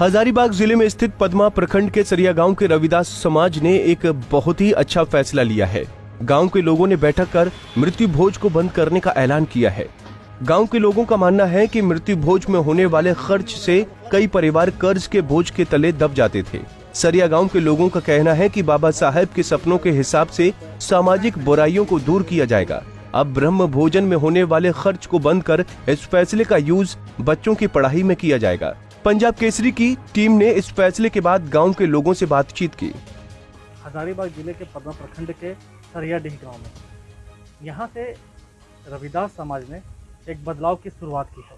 हजारीबाग जिले में स्थित पदमा प्रखंड के सरिया गांव के रविदास समाज ने एक बहुत ही अच्छा फैसला लिया है। गांव के लोगों ने बैठक कर मृत्यु भोज को बंद करने का ऐलान किया है। गांव के लोगों का मानना है कि मृत्यु भोज में होने वाले खर्च से कई परिवार कर्ज के बोझ के तले दब जाते थे। सरिया गांव के लोगों का कहना है कि बाबा साहेब के सपनों के हिसाब से सामाजिक बुराइयों को दूर किया जाएगा। अब ब्रह्म भोजन में होने वाले खर्च को बंद कर इस फैसले का यूज बच्चों की पढ़ाई में किया जाएगा। पंजाब केसरी की टीम ने इस फैसले के बाद गांव के लोगों से बातचीत की। हजारीबाग जिले के पदमा प्रखंड के सरियाडीह गांव में यहां से रविदास समाज ने एक बदलाव की शुरुआत की है।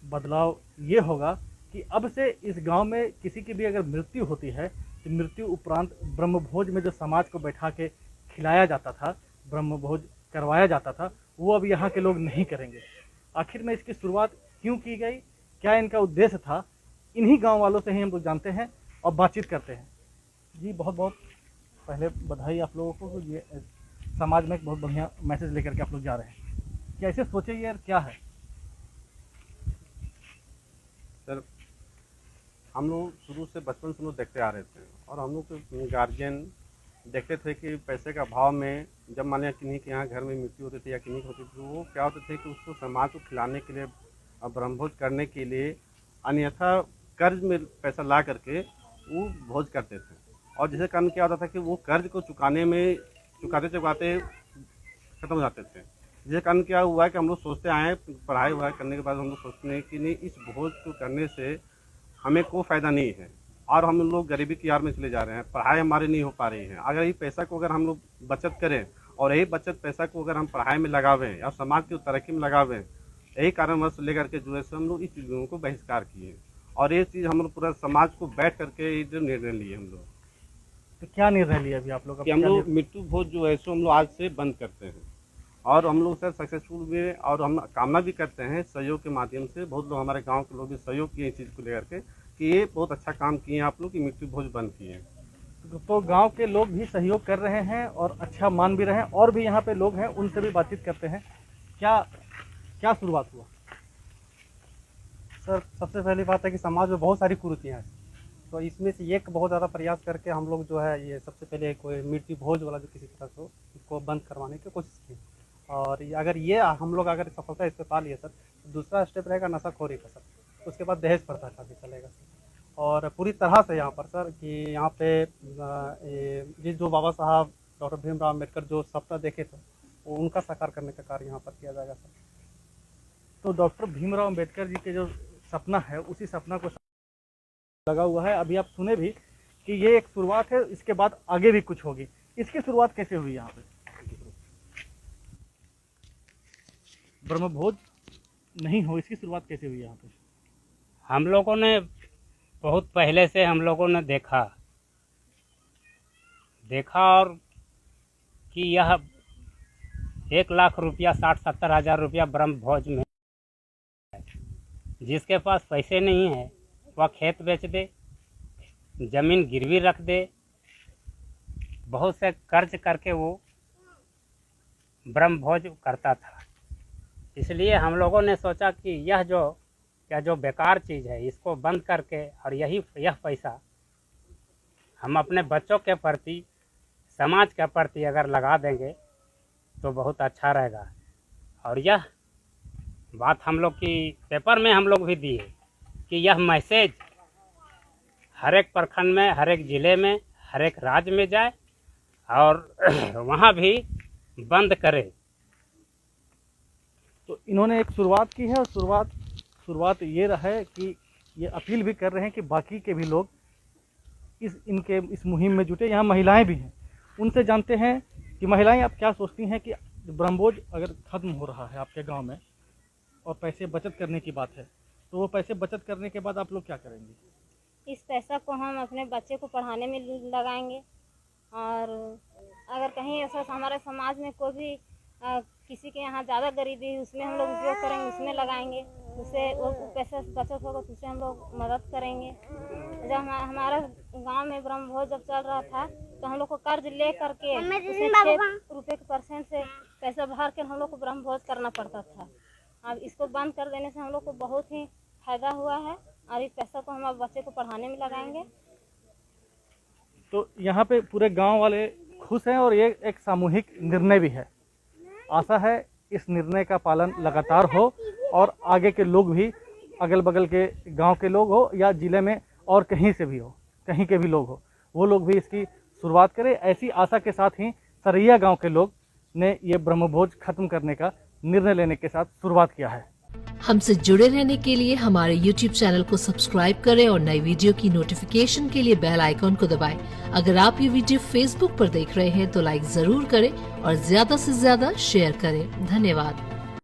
बदलाव ये होगा कि अब से इस गांव में किसी की भी अगर मृत्यु होती है तो मृत्यु उपरांत ब्रह्मभोज में जो समाज को बैठा के खिलाया जाता था, ब्रह्मभोज करवाया जाता था, वो अब यहाँ के लोग नहीं करेंगे। आखिर में इसकी शुरुआत क्यों की गई, क्या इनका उद्देश्य था, इन्हीं गांव वालों से ही हम लोग जानते हैं और बातचीत करते हैं। जी बहुत बहुत पहले बधाई आप लोगों को, ये समाज में एक बहुत बढ़िया मैसेज लेकर के आप लोग जा रहे हैं। कैसे सोचे यार, क्या है सर? हम लोग शुरू से बचपन से लोग देखते आ रहे थे और हम लोग के गार्जियन देखते थे कि पैसे का भाव में जब मान लिया किन्हीं के यहाँ घर में मृत्यु होती थी या किन्हीं की होती थी, वो क्या होते थे कि उसको समाज को खिलाने के लिए और ब्रह्मभोज करने के लिए अन्यथा कर्ज में पैसा ला करके वो भोज करते थे। और जिसके कारण क्या होता था कि वो कर्ज को चुकाते ख़त्म हो जाते थे। जिसके कारण क्या हुआ है कि हम लोग सोचते आए, पढ़ाई वढ़ाई करने के बाद हम लोग सोचते हैं कि नहीं, इस भोज को करने से हमें कोई फ़ायदा नहीं है और हम लोग गरीबी की आड़ में चले जा रहे हैं, पढ़ाई हमारी नहीं हो पा रही है। अगर ये पैसा को अगर हम लोग बचत करें और यही बचत पैसा को अगर हम पढ़ाई में लगावें या समाज की तरक्की में लगावें, यही कारणवश लेकर के जो है हम लोग इस चीज़ों को बहिष्कार किए और ये चीज़ हम लोग पूरा समाज को बैठ करके ये जो निर्णय लिए हम लोग। तो क्या निर्णय लिया अभी आप लोग? हम लोग मृत्यु भोज जो है सो हम लोग आज से बंद करते हैं और हम लोग सर सक्सेसफुल भी, और हम कामना भी करते हैं सहयोग के माध्यम से। बहुत लोग हमारे गांव के लोग भी सहयोग किए इस चीज़ को लेकर के कि ये बहुत अच्छा काम किए आप लोग कि मृत्यु भोज बंद किए। तो गांव के लोग भी सहयोग कर रहे हैं और अच्छा मान भी रहे हैं, और भी यहाँ पे लोग हैं, उनसे भी बातचीत करते हैं। क्या शुरुआत हुआ सर? सबसे पहली बात है कि समाज में बहुत सारी कुरीतियाँ हैं, तो इसमें से एक बहुत ज़्यादा प्रयास करके हम लोग जो है ये सबसे पहले कोई मृत्यु भोज वाला जो किसी तरह से हो इसको बंद करवाने की कोशिश की। और अगर ये हम लोग अगर सफलता इस पर पा लिए सर, तो दूसरा स्टेप रहेगा नशाखोरी का सर, उसके बाद दहेज प्रथा का भी चलेगा सर। और पूरी तरह से यहाँ पर सर कि यहाँ पे ये जो बाबा साहब डॉक्टर भीमराव अम्बेडकर जो सपना देखे थे वो उनका साकार करने का कार्य यहाँ पर किया जाएगा सर। तो डॉक्टर भीमराव अम्बेडकर जी के जो सपना है उसी सपना को लगा हुआ है। अभी आप सुने भी कि ये एक शुरुआत है, इसके बाद आगे भी कुछ होगी। इसकी शुरुआत कैसे हुई यहाँ पे? ब्रह्मभोज नहीं हो, इसकी शुरुआत कैसे हुई यहाँ पे? हम लोगों ने बहुत पहले से हम लोगों ने देखा और कि यह 1,00,000 रुपया 60-70 हज़ार रुपया ब्रह्मभोज में, जिसके पास पैसे नहीं है वह खेत बेच दे, ज़मीन गिरवी रख दे, बहुत से कर्ज करके वो ब्रह्मभोज करता था। इसलिए हम लोगों ने सोचा कि यह जो बेकार चीज़ है इसको बंद करके और यह पैसा हम अपने बच्चों के प्रति, समाज के प्रति अगर लगा देंगे तो बहुत अच्छा रहेगा। और यह बात हम लोग की पेपर में हम लोग भी दिए कि यह मैसेज हर एक प्रखंड में, हर एक ज़िले में, हर एक राज्य में जाए और वहाँ भी बंद करे। तो इन्होंने एक शुरुआत की है और शुरुआत ये रहा है कि ये अपील भी कर रहे हैं कि बाकी के भी लोग इस मुहिम में जुटे। यहाँ महिलाएं भी हैं, उनसे जानते हैं कि महिलाएं आप क्या सोचती हैं कि ब्रह्मभोज अगर ख़त्म हो रहा है आपके गांव में और पैसे बचत करने की बात है, तो वो पैसे बचत करने के बाद आप लोग क्या करेंगे? इस पैसा को हम अपने बच्चे को पढ़ाने में लगाएंगे और अगर कहीं ऐसा हमारे समाज में कोई भी किसी के यहाँ ज़्यादा गरीबी है उसमें हम लोग उपयोग करेंगे, उसमें लगाएंगे, उससे वो पैसा बचत होगा तो उससे हम लोग मदद करेंगे। जब हमारा गांव में ब्रह्मभोज जब चल रहा था तो हम लोग को कर्ज ले करके उसमें 6 रुपये के % से पैसा भर के हम लोग को ब्रह्मभोज करना पड़ता था। अब इसको बंद कर देने से हम लोग को बहुत ही फायदा हुआ है। और इस पैसा को हम अब बच्चे को पढ़ाने में लगाएंगे। तो यहाँ पे पूरे गांव वाले खुश हैं और ये एक सामूहिक निर्णय भी है। आशा है इस निर्णय का पालन लगातार हो और आगे के लोग भी, अगल बगल के गांव के लोग हो या ज़िले में और कहीं से भी हो, कहीं के भी लोग हो, वो लोग भी इसकी शुरुआत करें। ऐसी आशा के साथ ही सरैया गांव के लोग ने ये ब्रह्मभोज खत्म करने का निर्णय लेने के साथ शुरुआत किया है। हमसे जुड़े रहने के लिए हमारे YouTube चैनल को सब्सक्राइब करें और नई वीडियो की नोटिफिकेशन के लिए बेल आइकॉन को दबाएं। अगर आप ये वीडियो Facebook पर देख रहे हैं तो लाइक जरूर करें और ज्यादा से ज्यादा शेयर करें। धन्यवाद।